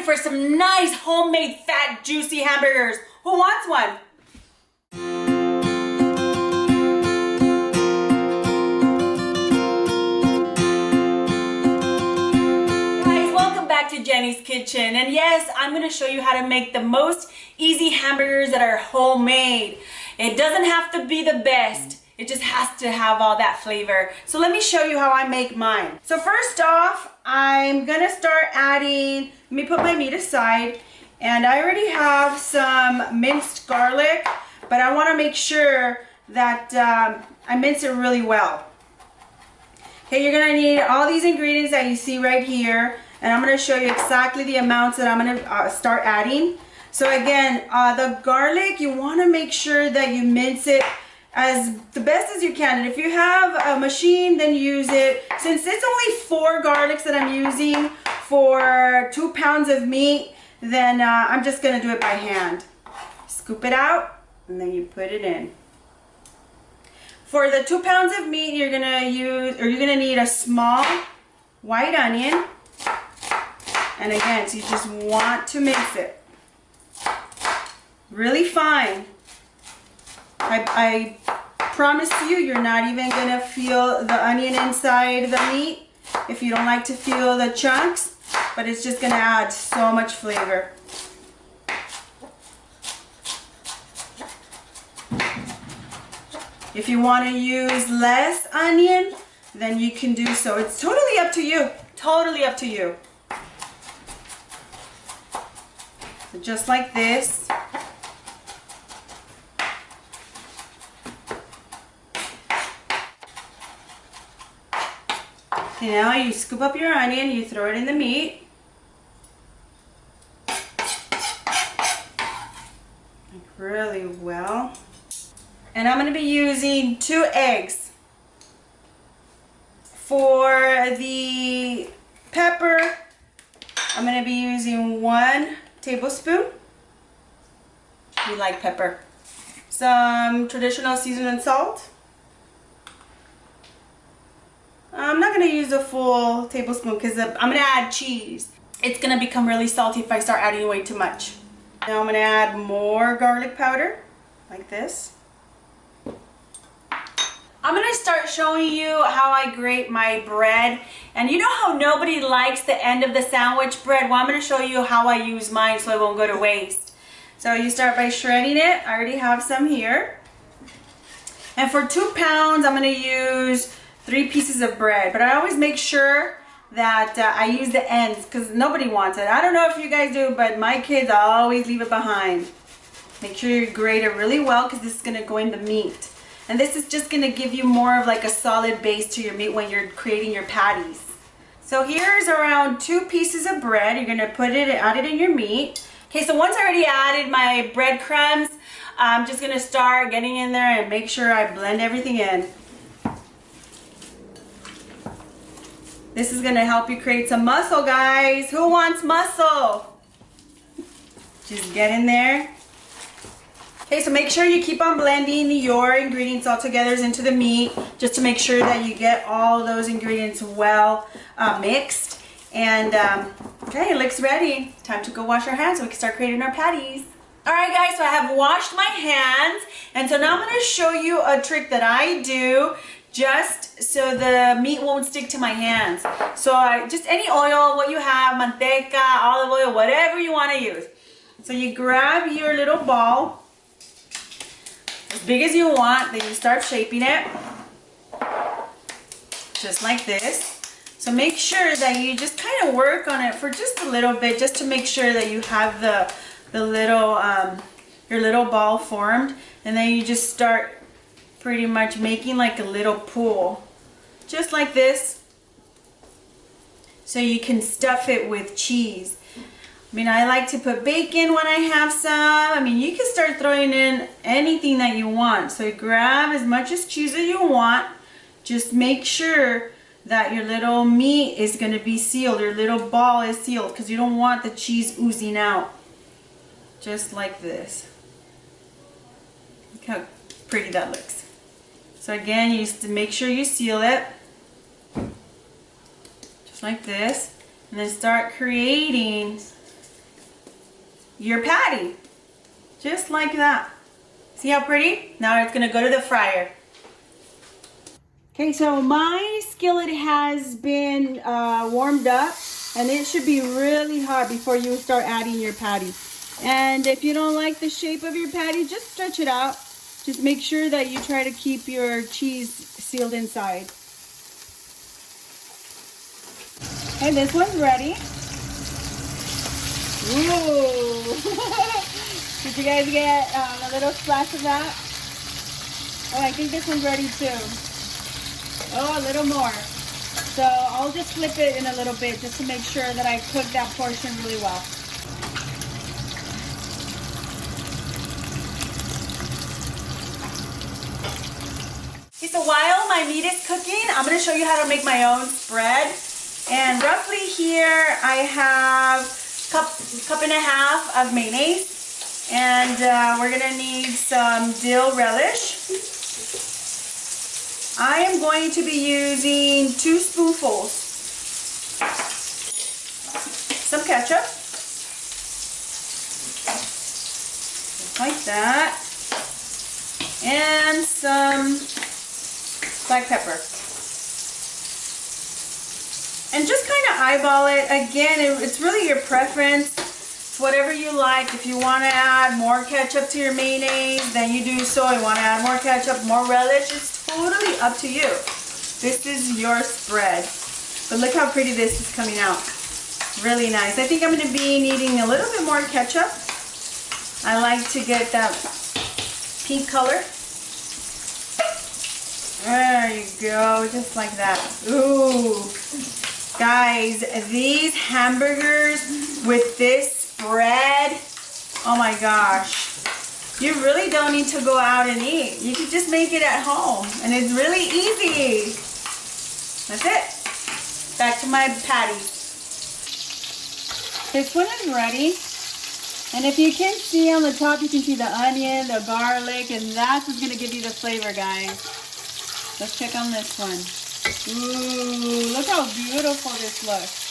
for some nice homemade fat juicy hamburgers. Who wants one? Guys, welcome back to Jenny's Kitchen. And yes, I'm going to show you how to make the most easy hamburgers that are homemade. It doesn't have to be the best. It just has to have all that flavor. So let me show you how I make mine. So first off, I'm gonna start adding, let me put my meat aside, and I already have some minced garlic, but I wanna make sure that I mince it really well. Okay, you're gonna need all these ingredients that you see right here, and I'm gonna show you exactly the amounts that I'm gonna start adding. So again, the garlic, you wanna make sure that you mince it as the best as you can, and if you have a machine, then use it. Since it's only 4 garlics that I'm using for 2 pounds of meat, then I'm just gonna do it by hand. Scoop it out and then you put it in. For the 2 pounds of meat, you're gonna need a small white onion, and again, so you just want to mix it really fine. I promise you, you're not even gonna feel the onion inside the meat if you don't like to feel the chunks, but it's just gonna add so much flavor. If you want to use less onion, then you can do so. It's totally up to you. Totally up to you. So just like this. Okay, now you scoop up your onion, you throw it in the meat. Like really well. And I'm going to be using 2 eggs. For the pepper, I'm going to be using 1 tablespoon. You like pepper. Some traditional seasoned salt. I'm not going to use a full tablespoon because I'm going to add cheese. It's going to become really salty if I start adding way too much. Now I'm going to add more garlic powder, like this. I'm going to start showing you how I grate my bread. And you know how nobody likes the end of the sandwich bread? Well, I'm going to show you how I use mine so it won't go to waste. So you start by shredding it. I already have some here. And for 2 pounds, I'm going to use 3 pieces of bread, but I always make sure that I use the ends because nobody wants it. I don't know if you guys do, but my kids always leave it behind. Make sure you grate it really well because this is going to go in the meat. And this is just going to give you more of like a solid base to your meat when you're creating your patties. So here's around 2 pieces of bread. You're going to add it in your meat. Okay, so once I already added my breadcrumbs, I'm just going to start getting in there and make sure I blend everything in. This is going to help you create some muscle, guys. Who wants muscle? Just get in there. Okay, so make sure you keep on blending your ingredients all together into the meat, just to make sure that you get all those ingredients well mixed. And okay, it looks ready. Time to go wash our hands so we can start creating our patties. Alright guys, so I have washed my hands, and so now I'm going to show you a trick that I do just so the meat won't stick to my hands. So just any oil, what you have, manteca, olive oil, whatever you want to use. So you grab your little ball, as big as you want, then you start shaping it, just like this. So make sure that you just kind of work on it for just a little bit, just to make sure that you have the little, your little ball formed, and then you just start pretty much making like a little pool, just like this, so you can stuff it with cheese. I mean, I like to put bacon when I have some. I mean, you can start throwing in anything that you want. So you grab as much as cheese as you want. Just make sure that your little meat is going to be sealed, your little ball is sealed, because you don't want the cheese oozing out. Just like this. Look how pretty that looks. So again, you just make sure you seal it, just like this, and then start creating your patty. Just like that. See how pretty? Now it's gonna go to the fryer. Okay, so my skillet has been warmed up, and it should be really hot before you start adding your patty. And if you don't like the shape of your patty, just stretch it out. Just make sure that you try to keep your cheese sealed inside. Okay, this one's ready. Ooh! Did you guys get a little splash of that? Oh, I think this one's ready too. Oh, a little more. So I'll just flip it in a little bit just to make sure that I cook that portion really well. Okay, so while my meat is cooking, I'm going to show you how to make my own spread. And roughly here I have a cup and a half of mayonnaise. And we're going to need some dill relish. I am going to be using 2 spoonfuls. Some ketchup. Just like that. And some black pepper. And just kind of eyeball it. Again, it's really your preference. It's whatever you like. If you want to add more ketchup to your mayonnaise, then you do so. You want to add more ketchup, more relish, it's totally up to you. This is your spread. But look how pretty this is coming out. Really nice. I think I'm going to be needing a little bit more ketchup. I like to get that pink color. There you go, just like that. Ooh. Guys, these hamburgers with this spread, oh my gosh. You really don't need to go out and eat. You can just make it at home, and it's really easy. That's it. Back to my patty. This one is ready. And if you can see on the top, you can see the onion, the garlic, and that's what's going to give you the flavor, guys. Let's check on this one. Ooh, look how beautiful this looks.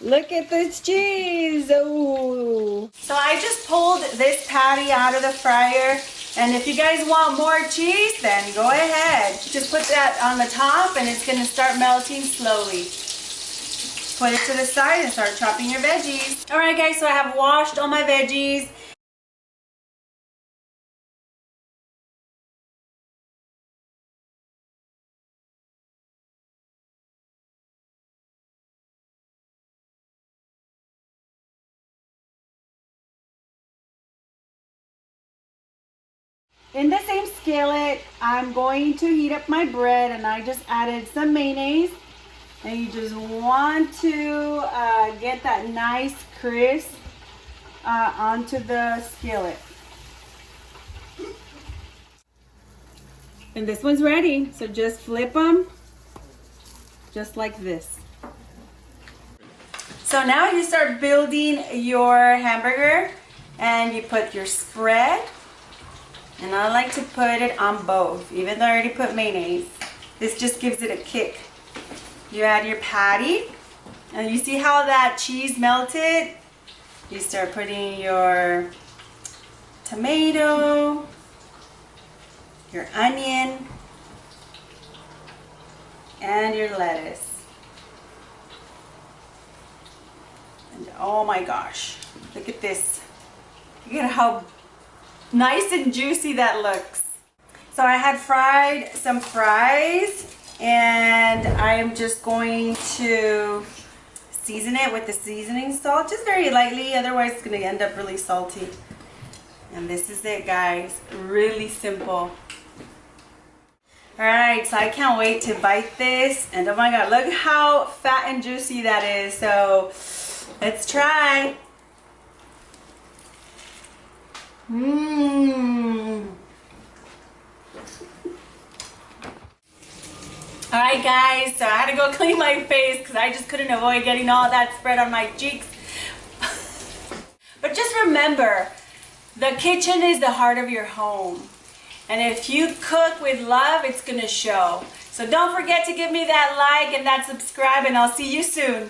Look at this cheese. Ooh. So I just pulled this patty out of the fryer. And if you guys want more cheese, then go ahead. Just put that on the top and it's going to start melting slowly. Put it to the side and start chopping your veggies. Alright guys, so I have washed all my veggies. In the same skillet, I'm going to heat up my bread, and I just added some mayonnaise. And you just want to get that nice crisp onto the skillet. And this one's ready, so just flip them just like this. So now you start building your hamburger, and you put your spread. And I like to put it on both, even though I already put mayonnaise. This just gives it a kick. You add your patty, and you see how that cheese melted? You start putting your tomato, your onion, and your lettuce. And oh my gosh, look at this. Look at how nice and juicy that looks. So I had fried some fries, and I'm just going to season it with the seasoning salt, just very lightly, otherwise it's going to end up really salty. And this is it, guys. Really simple. Alright, so I can't wait to bite this, and oh my god, look how fat and juicy that is. So let's try. Mmm. Alright guys, so I had to go clean my face because I just couldn't avoid getting all that spread on my cheeks. But just remember, the kitchen is the heart of your home. And if you cook with love, it's going to show. So don't forget to give me that like and that subscribe, and I'll see you soon.